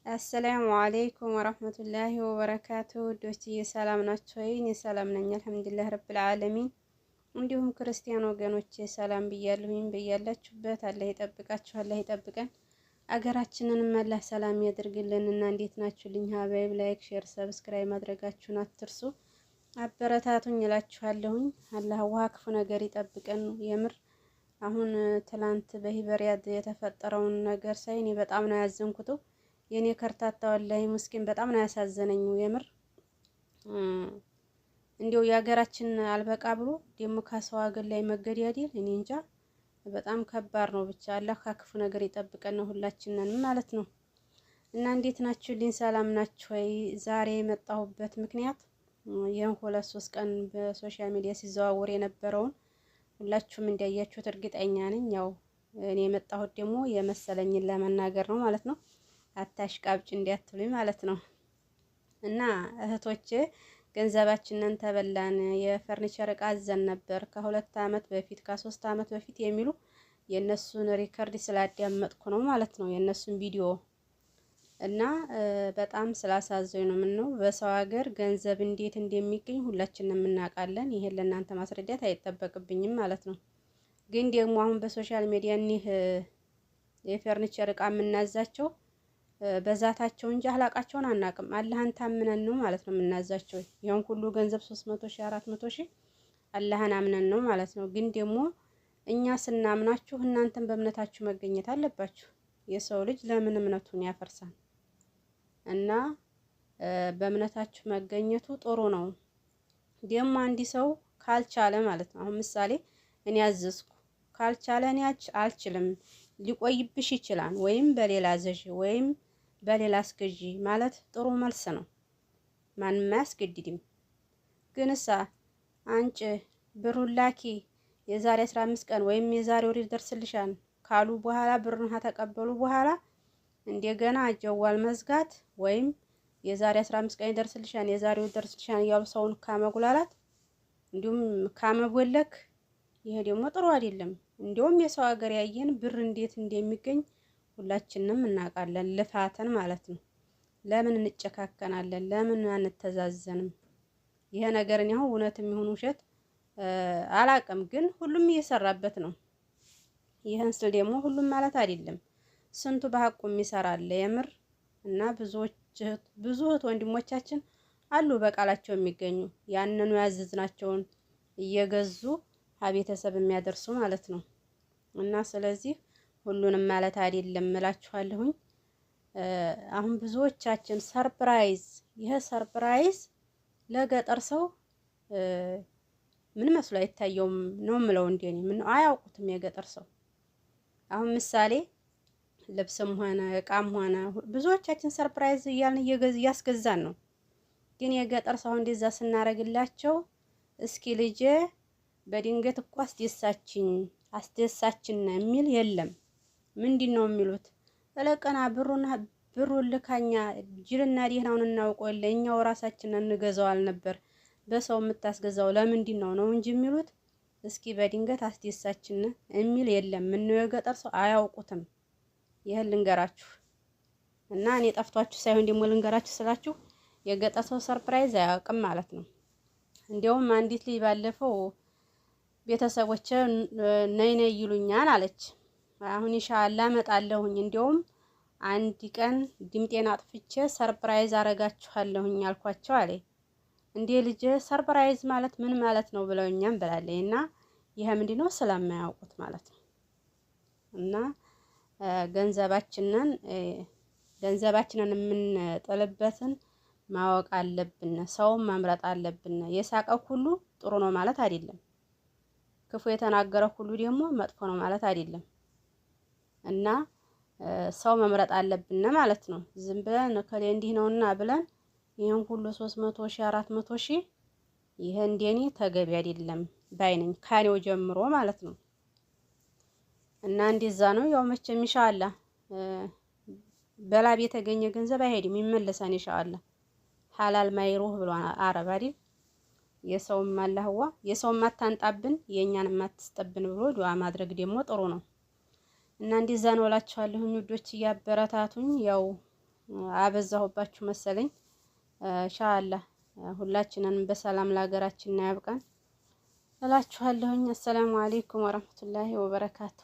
አሰላሙ አለይኩም ወራህመቱላሂ ወበረካቱ። ዶችዬ ሰላም ናችሁ ወይ? እኔ ሰላም ነኝ አልሐምዱሊላህ ረብል ዓለሚን። እንዲሁም ክርስቲያን ወገኖቼ ሰላም ብያለሁኝ። በያላችሁበት አላህ ይጠብቃችሁ፣ አላህ ይጠብቀን። አገራችንንም አላህ ሰላም ያድርግልንና እንዴት ናችሁልኝ? ሀባይብ ላይክ፣ ሼር፣ ሰብስክራይብ ማድረጋችሁን አትርሱ። አበረታቱኝ እላችኋለሁኝ። አላህ ውሃ ክፉ ነገር ይጠብቀን። የምር አሁን ትላንት በሂበሪያድ የተፈጠረውን ነገር ሳይ እኔ በጣም ነው ያዘንኩት። የኔ ከርታታ ወላሂ ምስኪን በጣም ነው ያሳዘነኝ። የምር እንዲያው የሀገራችን አልበቃ ብሎ ደግሞ ከሰው ሀገር ላይ መገዳደል እኔ እንጃ በጣም ከባድ ነው። ብቻ አላህ ከክፉ ነገር ይጠብቀን ነው ሁላችንን ማለት ነው። እና እንዴት ናችሁልኝ? ሰላም ናችሁ ወይ? ዛሬ የመጣሁበት ምክንያት ይህን 2-3 ቀን በሶሻል ሚዲያ ሲዘዋወር የነበረውን ሁላችሁም እንዳያችሁት እርግጠኛ ነኝ። ያው እኔ የመጣሁት ደግሞ የመሰለኝን ለመናገር ነው ማለት ነው። አታሽቃብጭ እንዲያትሉኝ ማለት ነው። እና እህቶቼ ገንዘባችንን ተበላን፣ የፈርኒቸር እቃ አዘን ነበር ከ2 ዓመት በፊት ከ3 ዓመት በፊት የሚሉ የነሱን ሪከርድ ስላዳመጥኩ ነው ማለት ነው፣ የነሱን ቪዲዮ እና በጣም ስላሳዘኝ ነው። ምን ነው በሰው ሀገር ገንዘብ እንዴት እንደሚገኝ ሁላችንም እናውቃለን። ይሄን ለእናንተ ማስረዳት አይጠበቅብኝም ማለት ነው። ግን ደግሞ አሁን በሶሻል ሚዲያ እኒህ የፈርኒቸር እቃ የምናዛቸው በዛታቸው እንጂ አህላቃቸውን አናቅም። አላህን ታምነን ነው ማለት ነው የምናዛቸው። ይሄን ሁሉ ገንዘብ 300 ሺህ 400 ሺህ አላህን አምነን ነው ማለት ነው። ግን ደግሞ እኛ ስናምናችሁ እናንተም በእምነታችሁ መገኘት አለባችሁ። የሰው ልጅ ለምን እምነቱን ያፈርሳል? እና በእምነታችሁ መገኘቱ ጥሩ ነው። ደግሞ አንዲ ሰው ካልቻለ ማለት ነው፣ አሁን ምሳሌ እኔ አዘዝኩ ካልቻለ እኔ አልችልም ሊቆይብሽ ይችላል፣ ወይም በሌላ ዘዥ ወይም በሌላ አስገዢ ማለት ጥሩ መልስ ነው። ማንም አያስገድድም። ግን እሳ አንጭ ብሩን ላኪ የዛሬ 15 ቀን ወይም የዛሬ ወር ይደርስልሻል ካሉ በኋላ ብሩን ተቀበሉ በኋላ እንደገና ጀዋል መዝጋት ወይም የዛሬ 15 ቀን ይደርስልሻል የዛሬው ይደርስልሻል እያሉ ሰውን ካመጉላላት እንዲሁም ካመቦለክ ይሄ ደግሞ ጥሩ አይደለም። እንዲሁም የሰው ሀገር ያየን ብር እንዴት እንደሚገኝ ሁላችንም እናውቃለን። ልፋተን ማለት ነው። ለምን እንጨካከናለን? ለምን አንተዛዘንም? ይሄ ነገር እኔ አሁን እውነት የሚሆን ውሸት አላቅም፣ ግን ሁሉም እየሰራበት ነው። ይሄን ስል ደግሞ ሁሉም ማለት አይደለም። ስንቱ በሐቁ የሚሰራለ የምር እና ብዙ እህት ወንድሞቻችን አሉ በቃላቸው የሚገኙ ያንኑ ያዘዝናቸውን እየገዙ ቤተሰብ የሚያደርሱ ማለት ነው። እና ስለዚህ ሁሉንም ማለት አይደለም እላችኋለሁኝ። አሁን ብዙዎቻችን ሰርፕራይዝ ይሄ ሰርፕራይዝ ለገጠር ሰው ምን መስሎ አይታየውም ነው የምለው። እንደኔ ምን አያውቁትም የገጠር ሰው። አሁን ምሳሌ ልብስም ሆነ እቃም ሆነ ብዙዎቻችን ሰርፕራይዝ እያልን እያስገዛን ነው። ግን የገጠር ሰው እንደዛ ስናረግላቸው እስኪ ልጄ በድንገት እኮ አስደሳችን የሚል የለም። ምንድን ነው የሚሉት? ለቀና ብሩን ልካኛ ጅልና ዲህናውን እናውቀው ለኛው ራሳችንን እንገዛው ነበር በሰው የምታስገዛው ለምንድን ነው እንጂ የሚሉት እስኪ በድንገት አስደሳችን የሚል የለም። ምን ነው የገጠር ሰው አያውቁትም። ይሄን ልንገራችሁ እና እኔ ጠፍቷችሁ ሳይሆን ደግሞ ልንገራችሁ ስላችሁ የገጠር ሰው ሰርፕራይዝ አያውቅም ማለት ነው። እንዲያውም አንዲት ልጅ ባለፈው ቤተሰቦቼ ነይ ይሉኛል አለች። አሁን ኢንሻአላህ እመጣለሁኝ። እንዲያውም አንድ ቀን ድምጤን አጥፍቼ ሰርፕራይዝ አረጋችኋለሁኝ አልኳቸው አለ። እንዴ ልጅ ሰርፕራይዝ ማለት ምን ማለት ነው ብለውኛም ብላለች። እና ይሄ ምንድነው ስለማያውቁት ማለት ነው። እና ገንዘባችንን የምንጥልበትን ማወቅ አለብን። ሰውን መምረጥ አለብን። የሳቀው ሁሉ ጥሩ ነው ማለት አይደለም። ክፉ የተናገረ ሁሉ ደግሞ መጥፎ ነው ማለት አይደለም። እና ሰው መምረጥ አለብን ማለት ነው። ዝም ብለን ከሌ እንዲህ ነውና ብለን ይሄን ሁሉ 300 ሺህ 400 ሺህ ይሄ እንደኔ ተገቢ አይደለም ባይነኝ ካኔው ጀምሮ ማለት ነው። እና እንደዛ ነው። ያው መቼም ኢንሻአላህ በላብ የተገኘ ገንዘብ አይሄድም ይመለሳል ኢንሻአላህ። ሐላል ማይሩህ ብሏል አረብ አይደል? የሰውም አላህዋ የሰውም አታንጣብን የኛንም አትስጠብን ብሎ ዱዓ ማድረግ ደግሞ ጥሩ ነው። እና እንደዛ ነው እላችኋለሁ ውዶች፣ እያበረታቱኝ። ያው አበዛሁባችሁ መሰለኝ። ኢንሻአላህ ሁላችንንም በሰላም ለሀገራችን ያብቃን እላችኋለሁኝ። አሰላሙ አለይኩም ወራህመቱላሂ ወበረካቱ።